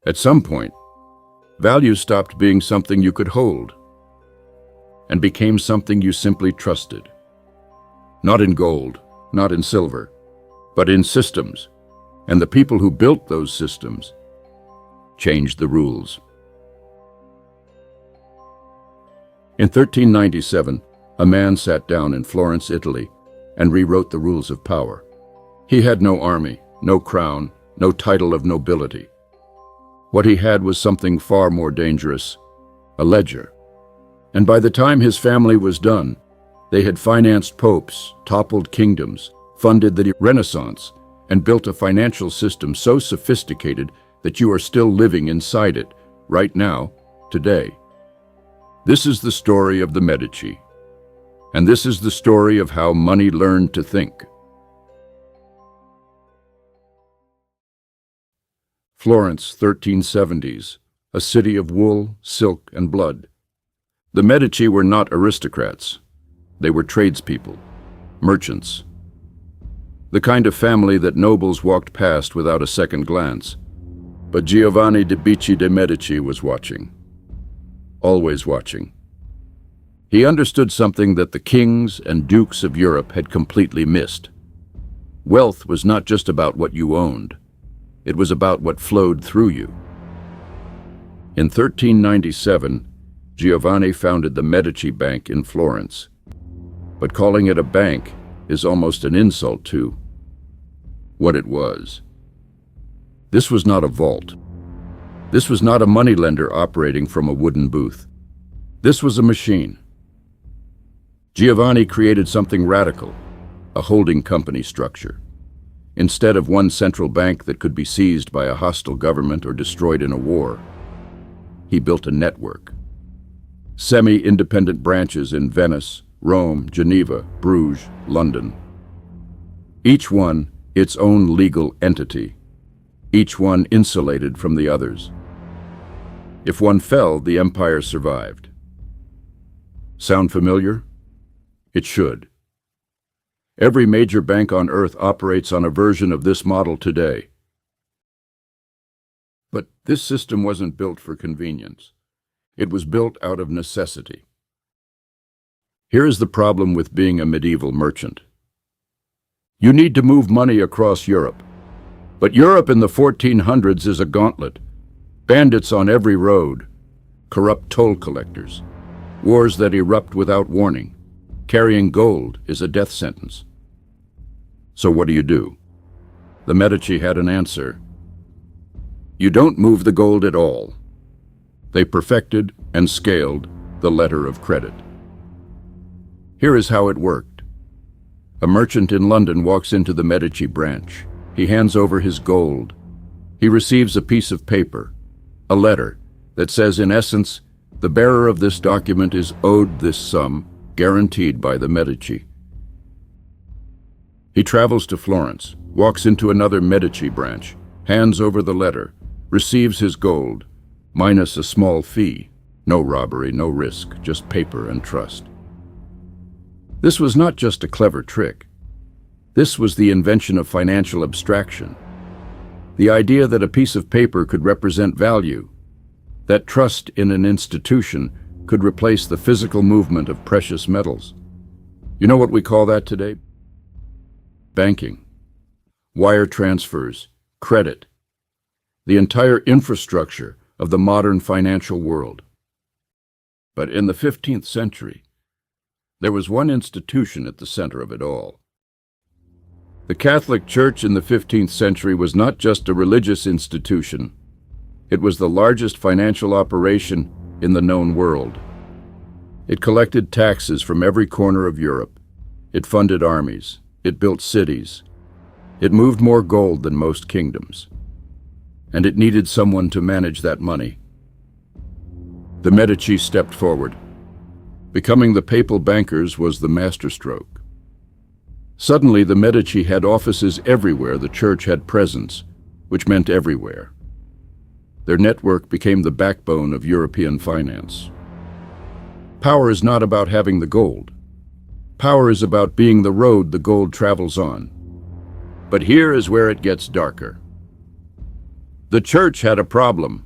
At some point, value stopped being something you could hold and became something you simply trusted. Not in gold, not in silver, but in systems. And the people who built those systems changed the rules. In 1397, a man sat down in Florence, Italy, and rewrote the rules of power. He had no army, no crown, no title of nobility. What he had was something far more dangerous, a ledger. And by the time his family was done, they had financed popes, toppled kingdoms, funded the Renaissance, and built a financial system so sophisticated that you are still living inside it, right now, today. This is the story of the Medici, and this is the story of how money learned to think. Florence, 1370s, a city of wool, silk, and blood. The Medici were not aristocrats. They were tradespeople, merchants. The kind of family that nobles walked past without a second glance. But Giovanni de' Medici was watching. Always watching. He understood something that the kings and dukes of Europe had completely missed. Wealth was not just about what you owned. It was about what flowed through you. In 1397, Giovanni founded the Medici Bank in Florence. But calling it a bank is almost an insult to what it was. This was not a vault. This was not a moneylender operating from a wooden booth. This was a machine. Giovanni created something radical, a holding company structure. Instead of one central bank that could be seized by a hostile government or destroyed in a war, he built a network. Semi-independent branches in Venice, Rome, Geneva, Bruges, London. Each one its own legal entity, each one insulated from the others. If one fell, the empire survived. Sound familiar? It should. Every major bank on Earth operates on a version of this model today. But this system wasn't built for convenience. It was built out of necessity. Here is the problem with being a medieval merchant. You need to move money across Europe. But Europe in the 1400s is a gauntlet. Bandits on every road, corrupt toll collectors, wars that erupt without warning. Carrying gold is a death sentence. So what do? The Medici had an answer. You don't move the gold at all. They perfected and scaled the letter of credit. Here is how it worked. A merchant in London walks into the Medici branch. He hands over his gold. He receives a piece of paper, a letter that says, in essence, the bearer of this document is owed this sum, guaranteed by the Medici. He travels to Florence, walks into another Medici branch, hands over the letter, receives his gold, minus a small fee. No robbery, no risk, just paper and trust. This was not just a clever trick. This was the invention of financial abstraction. The idea that a piece of paper could represent value, that trust in an institution could replace the physical movement of precious metals. You know what we call that today? Banking, wire transfers, credit, the entire infrastructure of the modern financial world. But in the 15th century, there was one institution at the center of it all. The Catholic Church in the 15th century was not just a religious institution. It was the largest financial operation in the known world. It collected taxes from every corner of Europe. It funded armies. It built cities. It moved more gold than most kingdoms. And it needed someone to manage that money. The Medici stepped forward. Becoming the papal bankers was the masterstroke. Suddenly, the Medici had offices everywhere the church had presence, which meant everywhere. Their network became the backbone of European finance. Power is not about having the gold. Power is about being the road the gold travels on. But here is where it gets darker. The church had a problem.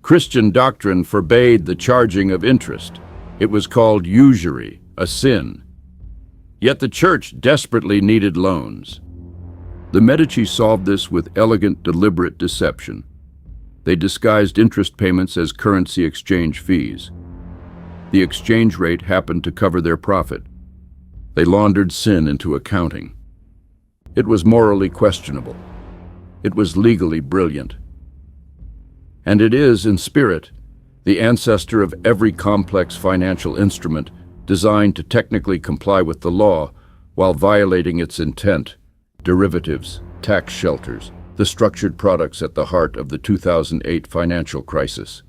Christian doctrine forbade the charging of interest. It was called usury, a sin. Yet the church desperately needed loans. The Medici solved this with elegant, deliberate deception. They disguised interest payments as currency exchange fees. The exchange rate happened to cover their profit. They laundered sin into accounting. It was morally questionable. It was legally brilliant. And it is, in spirit, the ancestor of every complex financial instrument designed to technically comply with the law while violating its intent: derivatives, tax shelters, the structured products at the heart of the 2008 financial crisis.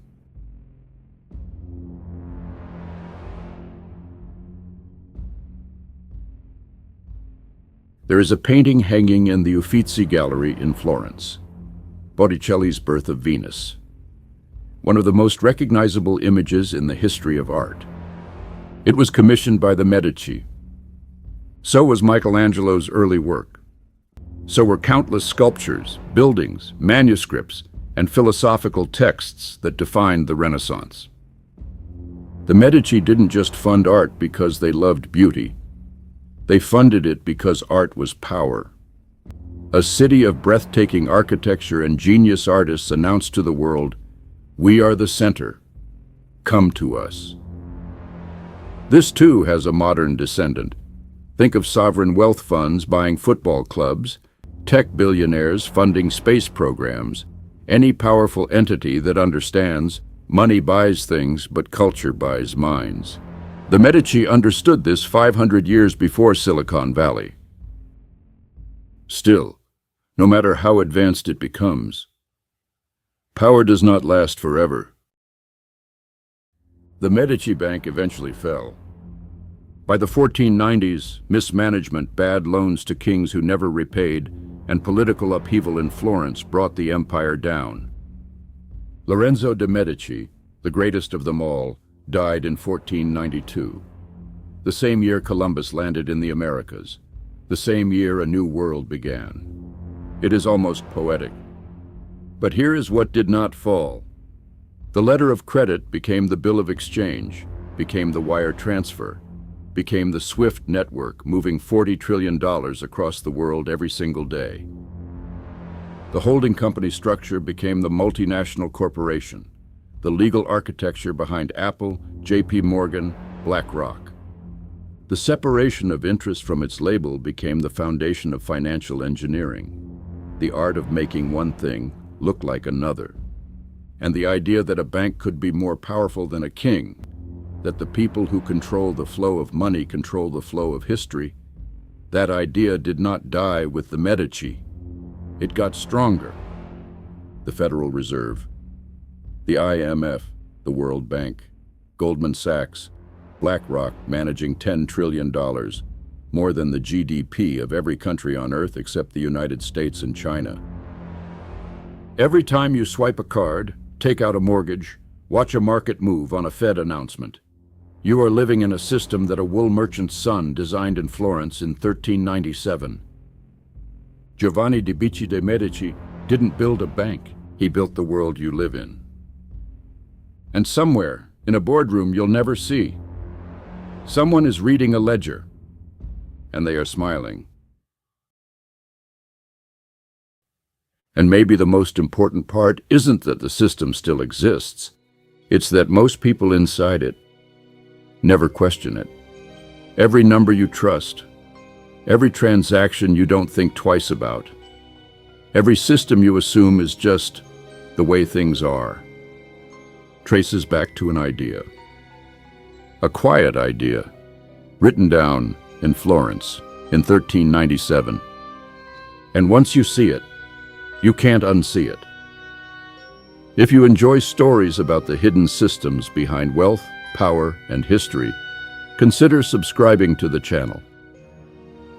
There is a painting hanging in the Uffizi Gallery in Florence, Botticelli's Birth of Venus, one of the most recognizable images in the history of art. It was commissioned by the Medici. So was Michelangelo's early work. So were countless sculptures, buildings, manuscripts, and philosophical texts that defined the Renaissance. The Medici didn't just fund art because they loved beauty. They funded it because art was power. A city of breathtaking architecture and genius artists announced to the world, "We are the center. Come to us." This too has a modern descendant. Think of sovereign wealth funds buying football clubs, tech billionaires funding space programs, any powerful entity that understands money buys things, but culture buys minds. The Medici understood this 500 years before Silicon Valley. Still, no matter how advanced it becomes, power does not last forever. The Medici Bank eventually fell. By the 1490s, mismanagement, bad loans to kings who never repaid, and political upheaval in Florence brought the empire down. Lorenzo de' Medici, the greatest of them all, died in 1492. The same year Columbus landed in the Americas. The same year a new world began. It is almost poetic. But here is what did not fall. The letter of credit became the bill of exchange, became the wire transfer, became the SWIFT network moving $40 trillion across the world every single day. The holding company structure became the multinational corporation, the legal architecture behind Apple, JP Morgan, BlackRock. The separation of interest from its label became the foundation of financial engineering, the art of making one thing look like another. And the idea that a bank could be more powerful than a king, that the people who control the flow of money control the flow of history, that idea did not die with the Medici. It got stronger. The Federal Reserve, the IMF, the World Bank, Goldman Sachs, BlackRock managing $10 trillion, more than the GDP of every country on Earth except the United States and China. Every time you swipe a card, take out a mortgage, watch a market move on a Fed announcement, you are living in a system that a wool merchant's son designed in Florence in 1397. Giovanni di Bicci de' Medici didn't build a bank, he built the world you live in. And somewhere, in a boardroom you'll never see, someone is reading a ledger, and they are smiling. And maybe the most important part isn't that the system still exists, it's that most people inside it never question it. Every number you trust, every transaction you don't think twice about, every system you assume is just the way things are, traces back to an idea. A quiet idea, written down in Florence in 1397. And once you see it, you can't unsee it. If you enjoy stories about the hidden systems behind wealth, power, and history, consider subscribing to the channel.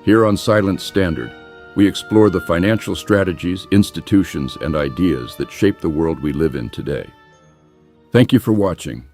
Here on Silent Standard, we explore the financial strategies, institutions, and ideas that shape the world we live in today. Thank you for watching.